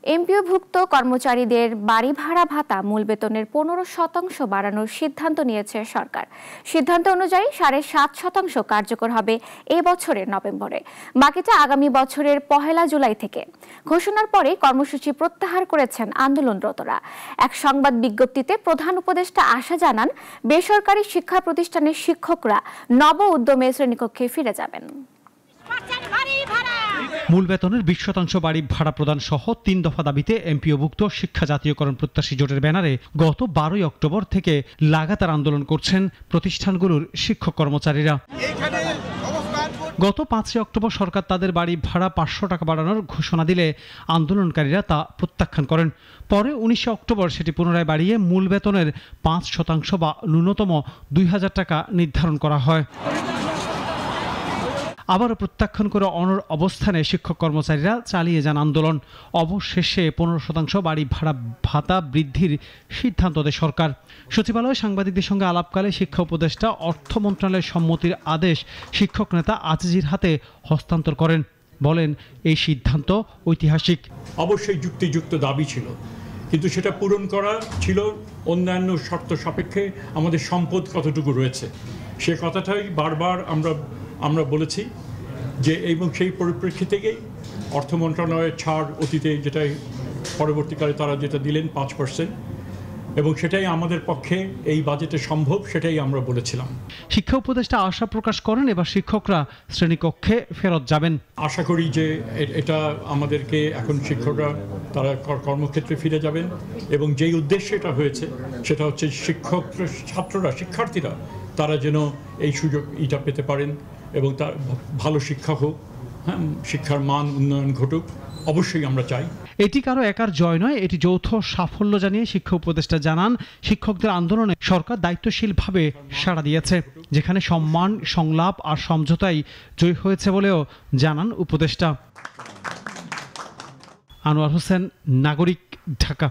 এমপিওভুক্ত কর্মচারীদের বাড়ি ভাড়া ভাতা মূল বেতনের 15% বাড়ানোর সিদ্ধান্ত নিয়েছে সরকার। সিদ্ধান্ত অনুযায়ী 7.5% কার্যকর হবে এই বছরের নভেম্বরে, বাকিটা আগামী বছরের 1 জুলাই থেকে। ঘোষণার পরে কর্মসূচি প্রত্যাহার করেছেন আন্দোলনরতরা। এক সংবাদ বিজ্ঞপ্তিতে প্রধান উপদেষ্টা আশা জানান, বেসরকারি শিক্ষা প্রতিষ্ঠানের শিক্ষকরা নব উদ্যমে শ্রেণীকক্ষে ফিরে যাবেন। মূল বেতনের 20% বাড়ি ভাড়া প্রদান সহ 3 দফা দাবিতে এমপিওভুক্ত শিক্ষা জাতীয়করণ প্রত্যাশী জোটের ব্যানারে গত 12 অক্টোবর থেকে লাগাতার আন্দোলন করছেন প্রতিষ্ঠানগুলোর শিক্ষক কর্মচারীরা। গত 5 অক্টোবর সরকার তাদের বাড়ি ভাড়া 500 টাকা বাড়ানোর ঘোষণা দিলে আন্দোলনকারীরা তা প্রত্যাখ্যান করেন। পরে 19 অক্টোবর সেটি পুনরায় বাড়িয়ে মূল বেতনের 5% বা ন্যূনতম 2000 টাকা নির্ধারণ করা হয়। আবারও প্রত্যাখ্যান করে অনড় অবস্থানে শিক্ষক কর্মচারীরা চালিয়ে যান আন্দোলন। অবশেষে 15% বাড়ি ভাড়া ভাতা বৃদ্ধির সিদ্ধান্ত দেয় সরকার। সচিবালয়ে সাংবাদিকদের সঙ্গে আলাপকালে শিক্ষা উপদেষ্টা অর্থ মন্ত্রণালয়ের সম্মতির আদেশ শিক্ষক নেতা আজিজের হাতে হস্তান্তর করেন। বলেন, এই সিদ্ধান্ত ঐতিহাসিক। অবশ্যই যুক্তিযুক্ত দাবি ছিল, কিন্তু সেটা পূরণ করা ছিল অন্যান্য শর্ত সাপেক্ষে আমাদের সম্পদ কতটুকু রয়েছে সে কথাটাই বারবার আমরা বলেছি যে, এবং সেই পরিপ্রেক্ষিতেই অর্থ মন্ত্রণালয়ের ছাড় অতীতে যেটাই পরবর্তীকালে তারা যেটা দিলেন 5%, এবং সেটাই আমাদের পক্ষে এই বাজেটে সম্ভব, সেটাই আমরা বলেছিলাম। শিক্ষা উপদেষ্টা আশা প্রকাশ করেন এবার শিক্ষকরা শ্রেণীকক্ষে ফেরত যাবেন। আশা করি যে এটা আমাদেরকে এখন শিক্ষকরা তারা কর্মক্ষেত্রে ফিরে যাবেন, এবং যেই উদ্দেশ্যে এটা হয়েছে সেটা হচ্ছে শিক্ষক ছাত্ররা শিক্ষার্থীরা তারা যেন এই সুযোগ এটা পেতে পারেন এবং তার ভালো শিক্ষা হোক, হ্যাঁ, শিক্ষার মান উন্নয়ন ঘটুক, অবশ্যই আমরা চাই। এটি কারো একার জয় নয়, এটি যৌথ সাফল্য জানিয়ে শিক্ষা উপদেষ্টা জানান, শিক্ষকদের আন্দোলনে সরকার দায়িত্বশীলভাবে সাড়া দিয়েছে, যেখানে সম্মান, সংলাপ আর সমঝোতাই জয়ী হয়েছে বলেও জানান উপদেষ্টা। আনোয়ার হোসেন, নাগরিক, ঢাকা।